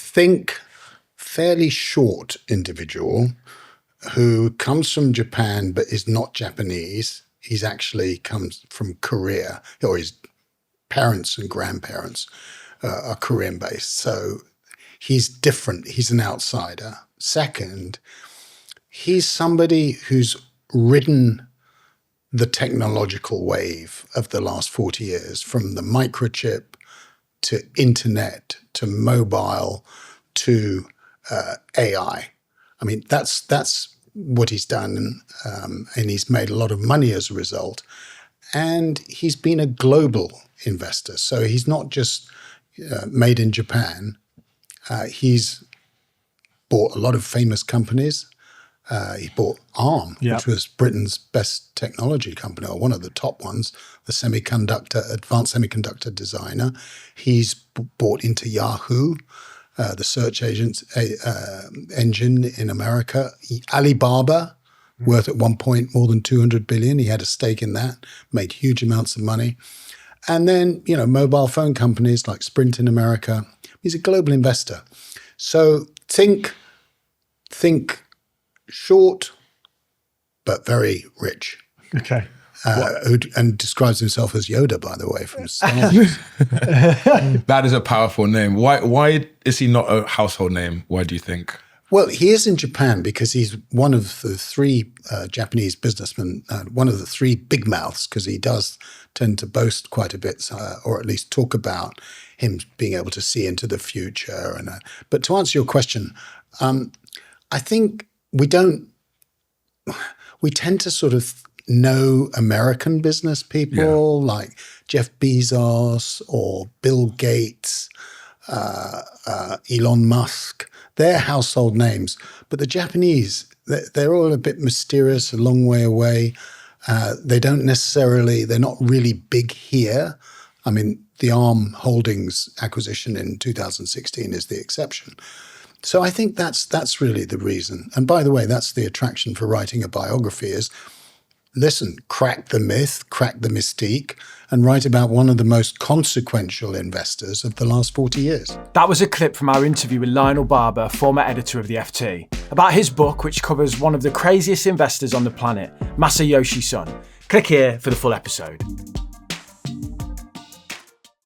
think fairly short individual who comes from Japan but is not Japanese. He's actually comes from Korea, or his parents and grandparents are Korean based. So he's different. He's an outsider. Second, he's somebody who's ridden the technological wave of the last 40 years, from the microchip to internet to mobile to AI. I mean, that's what he's done, and he's made a lot of money as a result. And he's been a global investor. So he's not just made in Japan. He's bought a lot of famous companies. He bought Arm, which was Britain's best technology company, or one of the top ones, the advanced semiconductor designer. He's bought into Yahoo, the search engine in America. Alibaba, worth at one point more than 200 billion. He had a stake in that, made huge amounts of money. And then, mobile phone companies like Sprint in America. He's a global investor. So think short, but very rich. Okay. And describes himself as Yoda, by the way, from Star Wars. That is a powerful name. Why is he not a household name? Why do you think? Well, he is in Japan because he's one of the three Japanese businessmen, one of the three big mouths, because he does tend to boast quite a bit, or at least talk about him being able to see into the future. But to answer your question, I think we tend to sort of know American business people like Jeff Bezos or Bill Gates, Elon Musk. They're household names. But the Japanese, they're all a bit mysterious, a long way away. They're not really big here. I mean, the Arm Holdings acquisition in 2016 is the exception. So I think that's really the reason. And by the way, that's the attraction for writing a biography is, listen, crack the myth, crack the mystique, and write about one of the most consequential investors of the last 40 years. That was a clip from our interview with Lionel Barber, former editor of the FT, about his book, which covers one of the craziest investors on the planet, Masayoshi Son. Click here for the full episode.